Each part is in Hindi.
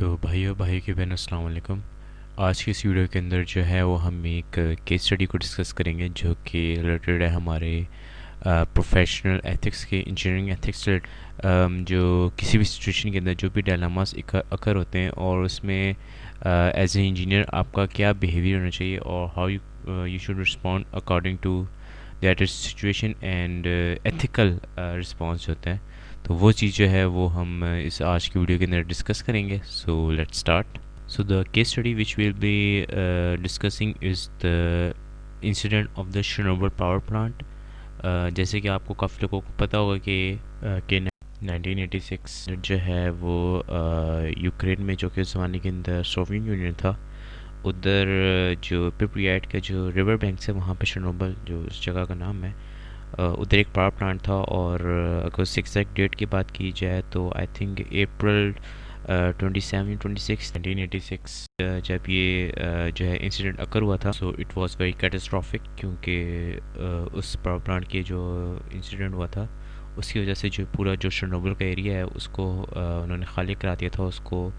तो भाइयों भाई की बहन अस्सलाम वालेकुम। आज की इस वीडियो के अंदर जो है वो हम एक केस स्टडी को डिस्कस करेंगे जो कि रिलेटेड है हमारे प्रोफेशनल एथिक्स के, इंजीनियरिंग एथिक्स से जो किसी भी सिचुएशन के अंदर जो भी डायलेमास अकर होते हैं और उसमें एज ए इंजीनियर आपका क्या बिहेवियर होना चाहिए और how you should respond according to that situation and ethical response होते हैं। तो वो चीज़ जो है वो हम इस आज की वीडियो के अंदर डिस्कस करेंगे। So let's start. So the case study which we'll be discussing is the incident of the Chernobyl power plant. जैसे कि आपको काफ़ी लोगों को पता होगा कि 1986 जो है वो यूक्रेन में, जो कि उस ज़माने के अंदर सोवियत यूनियन था, उधर जो प्रिप्याट का जो रिवर बैंक है वहाँ पे शर्नोबल जो उस जगह का नाम है, उधर एक पावर प्लांट था। और अगर उस एग्जैक्ट डेट की बात की जाए तो आई थिंक अप्रैल 27-26 1986 जब ये जो है इंसिडेंट अकर हुआ था। So it was very catastrophic क्योंकि उस पावर प्लांट के जो इंसिडेंट हुआ था उसकी वजह से जो पूरा जो शर्नोबिल का एरिया है उसको उन्होंने खाली करा दिया था। उसको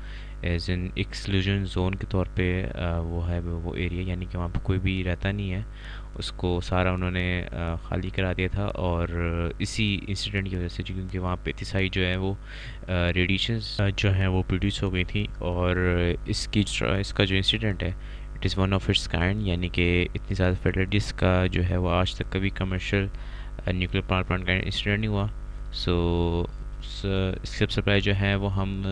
एज एन एक्सक्लूजन जोन के तौर पे वो है वो एरिया, यानी कि वहाँ पे कोई भी रहता नहीं है, उसको सारा उन्होंने खाली करा दिया था। और इसी इंसिडेंट की वजह से क्योंकि वहाँ पे इतनी सारी जो है वो रेडिएशंस जो हैं वो प्रोड्यूस हो गई थी। और इसका जो इंसिडेंट है it is one of its kind, यानी कि इतनी ज़्यादा फैटलिटीज़ का जो है वो आज तक कभी कमर्शियल न्यूक्लियर पावर प्लांट का इंसिडेंट नहीं हुआ। सो इसके सबसे पहले जो है वो हम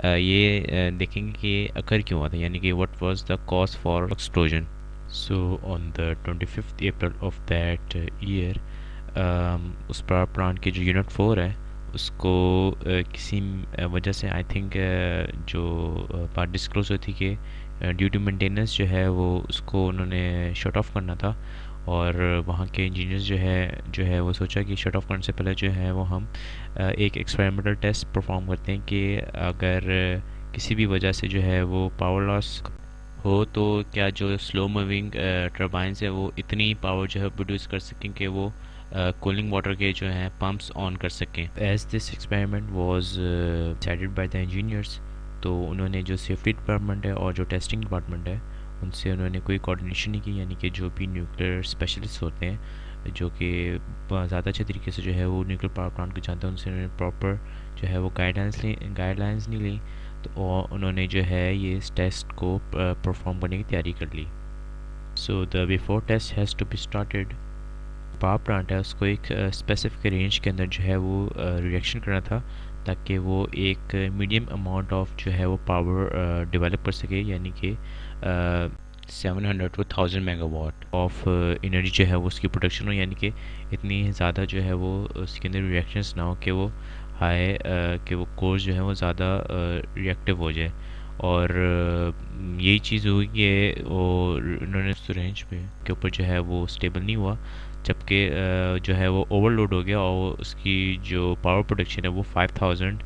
ये देखेंगे कि अकर क्यों हुआ था, यानी कि what was the cause for explosion. So on the 25th April of that year, उस पावर प्लांट की जो यूनिट 4 है उसको किसी वजह से आई थिंक जो बात डिस्क्लोज हुई थी कि ड्यू टू मेंटेनेंस जो है वो उसको उन्होंने शट ऑफ करना था। और वहाँ के इंजीनियर्स जो है वो सोचा कि शट ऑफ करने से पहले जो है वो हम एक एक्सपेरिमेंटल टेस्ट परफॉर्म करते हैं कि अगर किसी भी वजह से जो है वो पावर लॉस हो तो क्या जो स्लो मूविंग टर्बाइंस है वो इतनी पावर जो है प्रोड्यूस कर सकें कि वो कूलिंग वाटर के जो हैं पंप्स ऑन कर सकें। As this experiment was decided by the engineers, तो उन्होंने जो सेफ्टी डिपार्टमेंट है और जो टेस्टिंग डिपार्टमेंट है उनसे उन्होंने कोई कोऑर्डिनेशन नहीं की, यानी कि जो भी न्यूक्लियर स्पेशलिस्ट होते हैं जो कि ज़्यादा अच्छे तरीके से जो है वो न्यूक्लियर पावर प्लांट को जानते हैं, उनसे उन्होंने प्रॉपर जो है वो गाइडलाइंस नहीं ली। तो और उन्होंने जो है ये इस टेस्ट को परफॉर्म करने की तैयारी कर ली। So the before test has to be started, power plant है उसको एक स्पेसिफिक रेंज के अंदर जो है वो रिएक्शन करना था ताकि वो एक मीडियम अमाउंट ऑफ जो है वो पावर डेवलप कर सके, यानी कि 700 to 1000 मेगावाट ऑफ एनर्जी जो है वो उसकी प्रोडक्शन हो, यानी कि इतनी ज़्यादा जो है वो उसके अंदर रिएक्शंस ना हो कि वो हाई कि वो कोर्स जो है वो ज़्यादा रिएक्टिव हो जाए। और यही चीज़ हुई कि वो उन्होंने उस रेंज पे के ऊपर जो है वो स्टेबल नहीं हुआ, जबकि जो है वो ओवरलोड हो गया और उसकी जो पावर प्रोडक्शन है वो 5000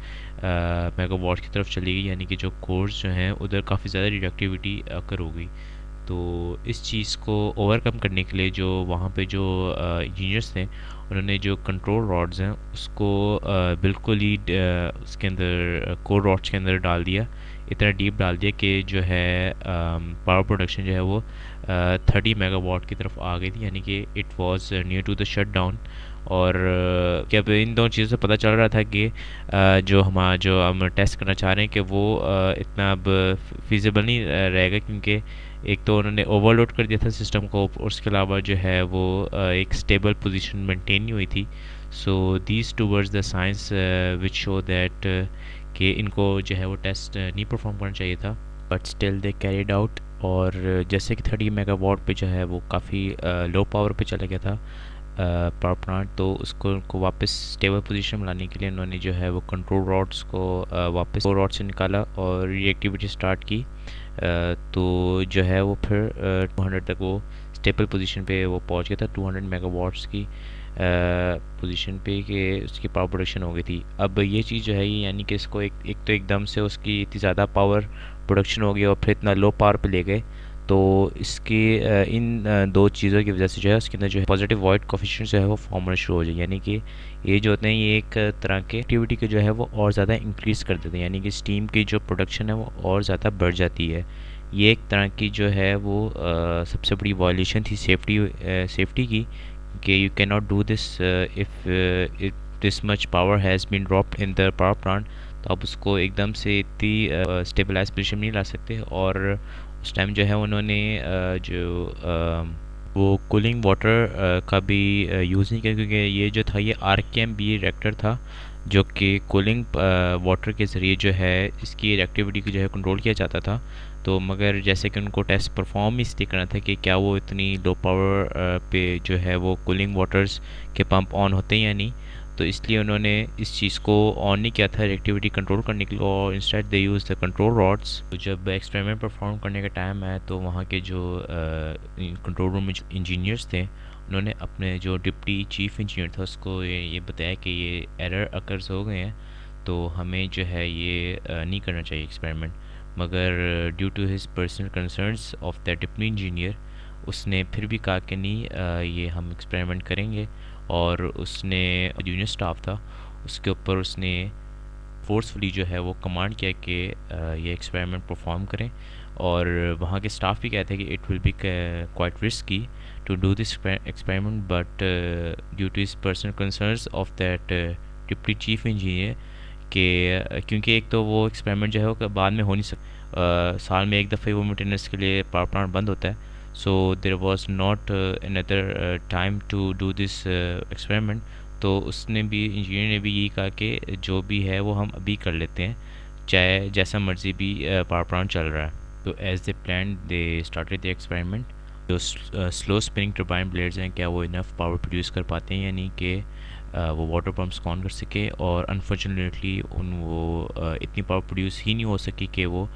मेगावाट की तरफ चली गई, यानी कि जो कोर्स जो हैं उधर काफ़ी ज़्यादा रिएक्टिविटी अकर हो गई। तो इस चीज़ को ओवरकम करने के लिए जो वहाँ पे जो इंजीनियर्स थे उन्होंने जो कंट्रोल रॉड्स हैं उसको बिल्कुल ही उसके अंदर कोर रॉड्स के अंदर डाल दिया, इतना डीप डाल दिया कि जो है पावर प्रोडक्शन जो है वो 30 मेगावाट की तरफ आ गई थी, यानी कि it was near to the shut down. और क्या इन दोनों चीज़ों से पता चल रहा था कि जो हम टेस्ट करना चाह रहे हैं कि वो इतना अब फिजिबल नहीं रहेगा, क्योंकि एक तो उन्होंने ओवरलोड कर दिया था सिस्टम को और उसके अलावा जो है वो एक स्टेबल पोजीशन मेंटेन नहीं हुई थी। So these towards the science which show that कि इनको जो है वो टेस्ट नहीं परफॉर्म करना चाहिए था, but still they carried out. और जैसे कि 30 मेगावाट पे जो है वो काफ़ी लो पावर पे चला गया था पावर प्लांट, तो उसको उनको वापस स्टेबल पोजीशन में लाने के लिए उन्होंने जो है वो कंट्रोल रॉड्स को वापस रॉड से निकाला और रिएक्टिविटी स्टार्ट की। तो जो है वो फिर 200 तक वो स्टेबल पोजीशन पे वो पहुंच गया था, 200 मेगावाट्स की पोजीशन पे कि उसकी पावर प्रोडक्शन हो गई थी। अब ये चीज़ जो है ये यानी कि इसको एक तो एकदम से उसकी इतनी ज़्यादा पावर प्रोडक्शन हो गई और फिर इतना लो पावर पे ले गए, तो इसके दो चीज़ों की वजह से जो है उसके अंदर जो है पॉजिटिव वॉइड कोफिशिएंट जो है वो फॉर्म होना शुरू हो जाए, यानी कि ये जो होते हैं ये एक तरह के एक्टिविटी के जो है वो और ज़्यादा इंक्रीज़ कर देते हैं, यानी कि स्टीम की जो प्रोडक्शन है वो और ज़्यादा बढ़ जाती है। ये एक तरह की जो है वो सबसे बड़ी वायलेशन थी सेफ्टी की, कि you can not do this if this much power has been dropped in the power plant. तो आप उसको एकदम से इतनी स्टेबलाइज पोजिशन में नहीं ला सकते। और उस टाइम जो है उन्होंने वो कूलिंग वाटर का भी यूज़ नहीं किया, क्योंकि ये जो था ये RKMB रिएक्टर था, जो कि कूलिंग वाटर के ज़रिए जो है इसकी रिएक्टिविटी को जो है कंट्रोल किया जाता था। तो मगर जैसे कि उनको टेस्ट परफॉर्म इसलिए करना था कि क्या वो इतनी लो पावर पे जो है वो कूलिंग वाटर्स के पंप ऑन होते हैं या नहीं, तो इसलिए उन्होंने इस चीज़ को ऑन नहीं किया था रिएक्टिविटी कंट्रोल करने के लिए, और instead they use the control rods. तो जब एक्सपेरिमेंट परफॉर्म करने का टाइम आया तो वहाँ के जो कंट्रोल रूम में जो इंजीनियर्स थे, उन्होंने अपने जो डिप्टी चीफ इंजीनियर था उसको ये बताया कि ये एरर अकर्स हो गए हैं, तो हमें जो है ये नहीं करना चाहिए एक्सपेरिमेंट। मगर due to his personal concerns of the deputy engineer, उसने फिर भी कहा कि नहीं ये हम एक्सपेरिमेंट करेंगे। और उसने जूनियर स्टाफ था उसके ऊपर उसने फोर्सफुली जो है वो कमांड किया कि ये एक्सपेरिमेंट परफॉर्म करें। और वहाँ के स्टाफ भी कहते हैं कि it will be quite risky to do this experiment, but due to his personal concerns of that deputy chief engineer के, क्योंकि एक तो वो एक्सपेरिमेंट जो है वो बाद में हो नहीं सकता, साल में एक दफ़े वो मेंटेनेंस के लिए पावर प्लांट बंद होता है। So there was not another time to do this experiment. तो उसने भी इंजीनियर ने भी यही कहा कि जो भी है वो हम अभी कर लेते हैं, चाहे जैसा मर्जी भी पावर प्लांट चल रहा है। तो as they plan they started the experiment. जो स्लो स्पिनिंग टर्बाइन ब्लेड्स हैं, क्या वो इनफ पावर प्रोड्यूस कर पाते हैं, यानी कि वो वाटर पम्प्स को ऑन कर सके। और अनफॉर्चुनेटली वो इतनी पावर प्रोड्यूस ही नहीं हो सकी कि वो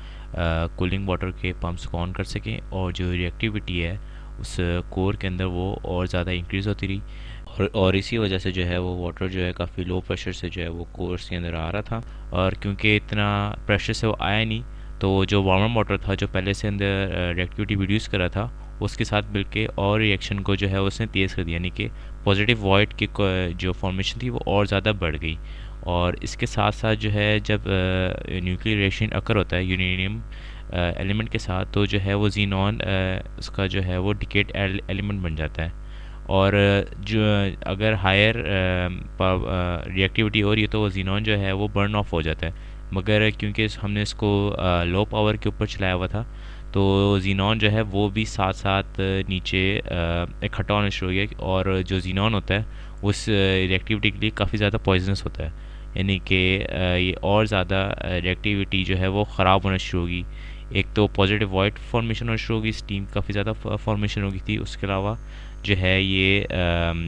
कूलिंग वाटर के पम्प्स को ऑन कर सकें, और जो रिएक्टिविटी है उस कोर के अंदर वो और ज़्यादा इंक्रीज़ होती रही। और इसी वजह से जो है वो वाटर जो है काफ़ी लो प्रेशर से जो है वो कोर्स के अंदर आ रहा था। और क्योंकि इतना प्रेशर से वो आया नहीं, तो जो वार्म वाटर था जो पहले से अंदर रिएक्टिविटी प्रोड्यूस कर रहा था, उसके साथ मिलके और रिएक्शन को जो है उसने तेज़ कर दिया, यानी कि पॉजिटिव वॉइड की जो फॉर्मेशन थी वो और ज़्यादा बढ़ गई। और इसके साथ साथ जो है जब न्यूक्लियर रिएक्शन अकर होता है यूरेनियम एलिमेंट के साथ, तो जो है वो जीनॉन उसका जो है वो डिकेट एलिमेंट बन जाता है। और जो अगर हायर रिएक्टिविटी हो रही है तो वो जीनॉन जो है वो बर्न ऑफ हो जाता है। मगर क्योंकि हमने इसको लो पावर के ऊपर चलाया हुआ था, तो जीनॉन जो है वो भी साथ साथ नीचे इकट्ठा होना शुरू हो गया। और जो जीनॉन होता है उस रिएक्टिविटी के लिए काफ़ी ज़्यादा पॉइजनस होता है, यानी कि ये और ज़्यादा रिएक्टिविटी जो है वो ख़राब होना शुरू होगी। एक तो पॉजिटिव वॉइड फॉर्मेशन होना शुरू होगी, स्टीम काफ़ी ज़्यादा फॉर्मेशन हो गई थी। उसके अलावा जो है ये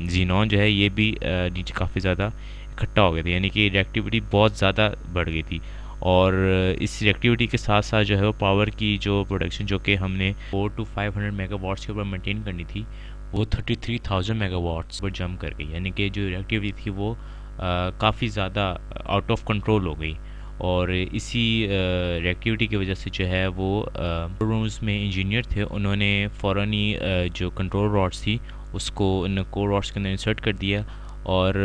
जीनॉन जो है ये भी नीचे काफ़ी ज़्यादा इकट्ठा हो गए थे, यानी कि रिएक्टिविटी बहुत ज़्यादा बढ़ गई थी। और इस रिएक्टिविटी के साथ साथ जो है वो पावर की जो प्रोडक्शन जो कि हमने 400 to 500 मेगावाट्स के ऊपर मेंटेन करनी थी, वो 33,000 मेगावाट्स पर जंप कर गई, यानी कि जो रिएक्टिविटी थी वो काफ़ी ज़्यादा आउट ऑफ कंट्रोल हो गई। और इसी रिएक्टिविटी की वजह से जो है वो रूम्स में इंजीनियर थे, उन्होंने फ़ौरन ही जो कंट्रोल रॉड्स थी उसको इन कोर रॉड्स के अंदर इंसर्ट कर दिया। और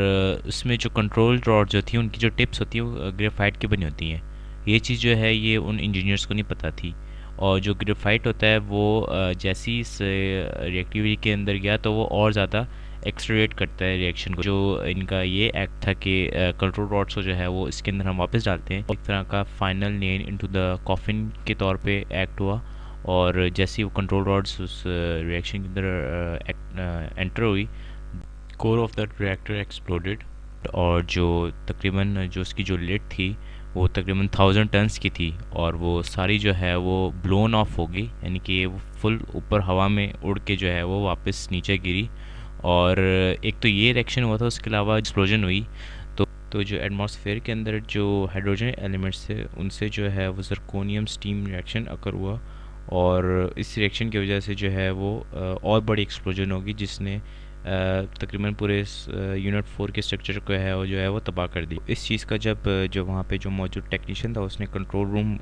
उसमें जो कंट्रोल रॉड जो थी उनकी जो टिप्स होती है वो ग्रेफाइट की बनी होती हैं। ये चीज़ जो है ये उन इंजीनियर्स को नहीं पता थी। और जो ग्रेफाइट होता है वो जैसे ही इस रिएक्टिविटी के अंदर गया तो वो और ज़्यादा एक्सलरेट करता है रिएक्शन को। जो इनका ये एक्ट था कि कंट्रोल रॉड्स को जो है वो इसके अंदर हम वापस डालते हैं, एक तरह का final nail into the coffin के तौर पे एक्ट हुआ। और जैसे ही वो कंट्रोल रॉड्स उस रिएक्शन के अंदर एंटर हुई, core of the reactor exploded. और जो तकरीबन जो उसकी जो लिड थी वो तकरीबन 1000 टन्स की थी, और वो सारी जो है वो ब्लोन ऑफ हो गई, यानी कि वो फुल ऊपर हवा में उड़ के जो है वो वापस नीचे गिरी। और एक तो ये रिएक्शन हुआ था, उसके अलावा एक्सप्लोजन हुई। तो जो एटमॉस्फेयर के अंदर जो हाइड्रोजन एलिमेंट्स थे उनसे जो है वो ज़िरकोनियम स्टीम रिएक्शन अकर हुआ। और इस रिएक्शन की वजह से जो है वो और बड़ी एक्सप्लोजन होगी, जिसने तकरीबन पूरे यूनिट 4 के स्ट्रक्चर को है वो जो है वो तबाह कर दी। इस चीज़ का जब जो वहाँ पे जो मौजूद टेक्नीशियन था उसने कंट्रोल रूम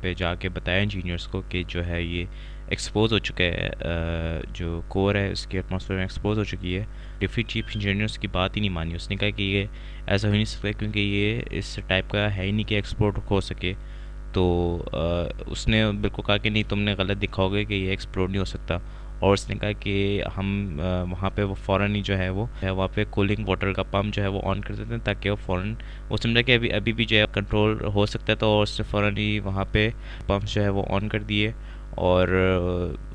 पे जाके बताया इंजीनियर्स को कि जो है ये एक्सपोज हो चुका है, जो कोर है उसके एटमॉस्फेयर में एक्सपोज हो चुकी है। डिप्टी चीफ इंजीनियर्स की बात ही नहीं मानी। उसने कहा कि ये ऐसा हो नहीं सकता क्योंकि ये इस टाइप का है ही नहीं कि एक्सपोर्ट हो सके। तो उसने बिल्कुल कहा कि नहीं, तुमने गलत दिखाओगे कि ये एक्सप्लोर नहीं हो सकता। और उसने कहा कि हम वहाँ पे वो फ़ौरन ही जो है वो वहाँ पे कूलिंग वाटर का पंप जो है वो ऑन कर देते हैं ताकि वो फ़ौरन, वो समझा कि अभी अभी भी जो है कंट्रोल हो सकता है, तो उसने फ़ौरन ही वहाँ पे पंप जो है वो ऑन कर दिए। और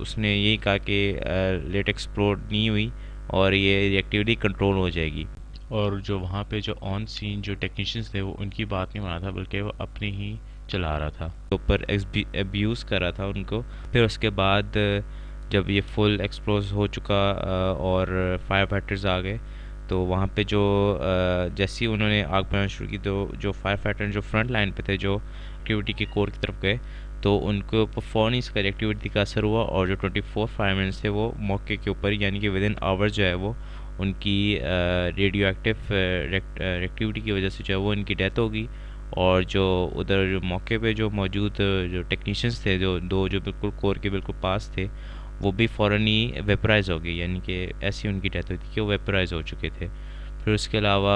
उसने यही कहा कि लेट एक्सप्लोर नहीं हुई और ये रिएक्टिविटी कंट्रोल हो जाएगी। और जो वहाँ पे जो ऑन सीन जो टेक्नीशियंस थे वो उनकी बात नहीं माना था, बल्कि वो अपनी ही चला रहा था, ऊपर एब्यूज़ कर रहा था उनको। फिर उसके बाद जब ये फुल एक्सप्लोज हो चुका और फायर फाइटर्स आ गए, तो वहाँ पे जो जैसे ही उन्होंने आग बनाना शुरू की, तो जो फायर फाइटर जो फ्रंट लाइन पे थे, जो एक्टिविटी के कोर की तरफ गए, तो उनको फ़ौरन इसका एक्टिविटी का असर हुआ और जो 24 फायरमैन थे वो मौके के ऊपर, यानी कि विद इन आवर्स जो है वो उनकी रेडियो एक्टिव एक्टिविटी की वजह से जो है वो इनकी डेथ हो गई। और जो उधर जो मौके पे जो मौजूद जो टेक्नीशियंस थे, जो दो जो बिल्कुल कोर के बिल्कुल पास थे, वो भी फ़ौरन ही वेपराइज़ हो गई, यानी कि ऐसी उनकी डेथ हुई थी कि वो वेपराइज़ हो चुके थे। फिर उसके अलावा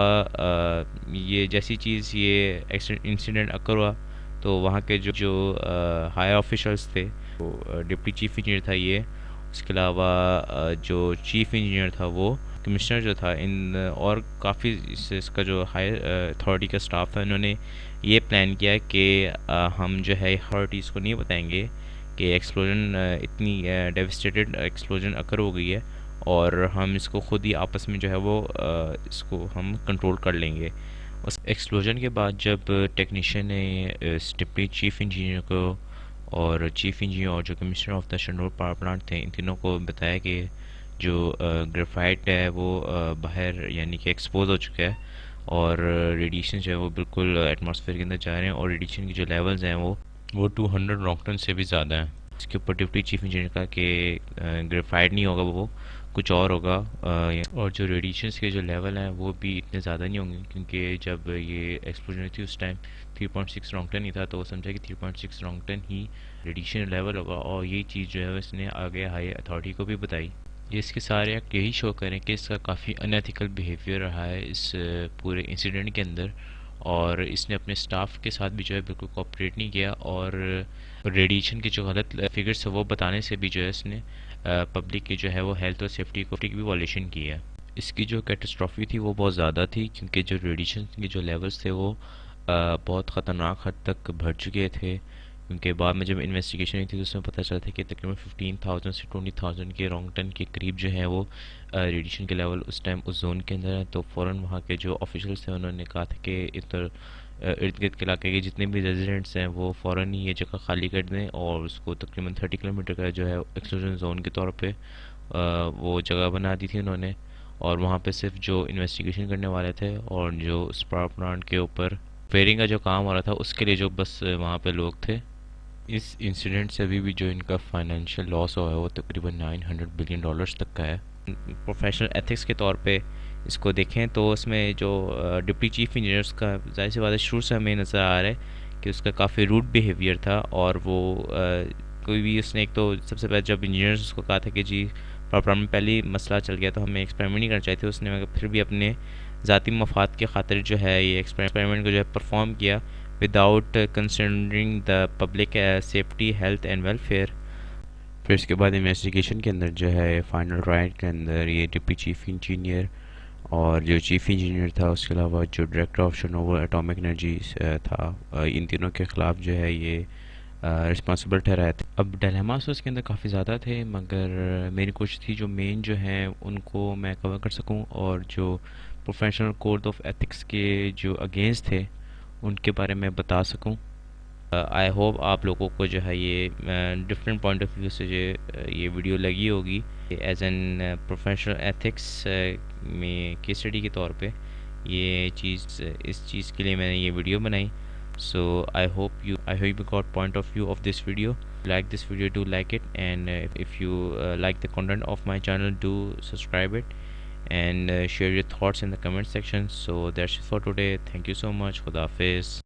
ये जैसी चीज़ ये इंसिडेंट अकर हुआ, तो वहाँ के जो जो हाई ऑफिशल्स थे, वो डिप्टी चीफ इंजीनियर था ये, उसके अलावा जो चीफ इंजीनियर था वो, कमिश्नर जो था, इन और काफ़ी इसका जो हाई अथॉरिटी का स्टाफ था, इन्होंने ये प्लान किया कि हम जो है अथॉरिटीज़ को नहीं बताएंगे कि एक्सप्लोजन इतनी डेविस्टेटेड एक्सप्लोजन अकर हो गई है, और हम इसको खुद ही आपस में जो है वो इसको हम कंट्रोल कर लेंगे। उस एक्सप्लोजन के बाद जब टेक्नीशियन ने डिप्टी चीफ इंजीनियर को और चीफ इंजीनियर और जो कमिश्नर ऑफ द शनोर पावर प्लांट थे, इन तीनों को बताया कि जो ग्रेफाइट है वो बाहर यानी कि एक्सपोज हो चुका है और रेडिएशन जो है वो बिल्कुल एटमॉस्फेयर के अंदर जा रहे हैं, और रेडिएशन की जो लेवल्स हैं वो 200 रॉकटन से भी ज़्यादा हैं। इसके ऊपर डिप्टी चीफ इंजीनियर का कि ग्रेफाइट नहीं होगा, वो कुछ और होगा, और जो रेडिएशंस के जो लेवल हैं वो भी इतने ज़्यादा नहीं होंगे, क्योंकि जब ये एक्सप्लोजन थी उस टाइम 3.6 रॉन्गटन ही था, तो वो समझा कि 3.6 रॉन्गटन ही रेडिएशन लेवल होगा। और यही चीज़ जो है इसने आगे हाई अथॉरिटी को भी बताई। ये इसके सारे एक्ट यही शो करें कि इसका काफ़ी अनएथिकल बिहेवियर रहा है इस पूरे इंसिडेंट के अंदर, और इसने अपने स्टाफ के साथ भी जो है बिल्कुल कोऑपरेट नहीं किया, और रेडिएशन के जो गलत फिगर्स है वो बताने से भी जो है इसने पब्लिक की जो है वो हेल्थ और सेफ्टी को की भी वॉलेशन की है। इसकी जो कैटास्ट्रॉफी थी वो बहुत ज़्यादा थी, क्योंकि जो रेडिएशन के जो लेवल्स थे वो बहुत ख़तरनाक हद तक बढ़ चुके थे। क्योंकि बाद में जब इन्वेस्टिगेशन हुई थी तो उसमें पता चला था कि तकरीबन 15,000 से 20,000 के रॉन्गटन के करीब जो है वो रेडिएशन के लेवल उस टाइम उस जोन के अंदर है। तो फ़ौरन वहाँ के जो ऑफिशियल्स थे उन्होंने कहा था कि इधर इर्द गिर्द के इलाके के जितने भी रेजिडेंट्स हैं वो फ़ौरन ही ये जगह खाली कर दें, और उसको तकरीबन 30 किलोमीटर का जो है एक्सक्लूजन जोन के तौर पे वो जगह बना दी थी उन्होंने। और वहाँ पे सिर्फ जो इन्वेस्टिगेशन करने वाले थे और जो उस पावर प्लांट के ऊपर फेयरिंग का जो काम हो रहा था उसके लिए जो बस वहाँ पे लोग थे। इस इंसिडेंट से अभी भी जो इनका फाइनेंशियल लॉस हुआ है वो तकरीबन $900 बिलियन तक का है। प्रोफेशनल एथिक्स के तौर पे इसको देखें तो उसमें जो डिप्टी चीफ इंजीनियर्स का ज़ाहिर सी बात है शुरू से हमें नज़र आ रहा है कि उसका काफ़ी रूड बिहेवियर था, और वो कोई भी उसने, एक तो सबसे पहले जब इंजीनियर्स उसको कहा था कि जी प्रॉब्लम में पहले ही मसला चल गया तो हमें एक्सपेरिमेंट नहीं करना चाहिए थे, उसने मगर फिर भी अपने ज़ाती मफाद के खातिर जो है ये एक्सपेरिमेंट को जो है परफॉर्म किया without considering the public safety health and welfare. फिर इसके बाद इन्वेस्टिगेशन के अंदर जो है फाइनल राइट के अंदर ये डिप्टी चीफ इंजीनियर और जो चीफ इंजीनियर था, उसके अलावा जो डायरेक्टर ऑफ शनोवर एटॉमिक एनर्जी था, इन तीनों के ख़िलाफ़ जो है ये रिस्पॉन्सिबल ठहराए थे। अब डायलेमास उसके अंदर काफ़ी ज़्यादा थे, मगर मेरी कोशिश थी जो मेन जो हैं उनको मैं कवर कर सकूं, और जो प्रोफेशनल कोड ऑफ एथिक्स के जो अगेंस्ट थे उनके बारे में बता सकूं। आई होप आप लोगों को जो है ये डिफरेंट पॉइंट ऑफ व्यू से जो ये वीडियो लगी होगी। एज एन प्रोफेशनल एथिक्स में केस स्टडी के तौर पे ये चीज़, इस चीज़ के लिए मैंने ये वीडियो बनाई। So I hope you got point of view of this video. Like this video, do like it, and if you like the content of my channel, do subscribe it. and share your thoughts in the comment section. So that's it for today. Thank you so much. Khuda Hafiz.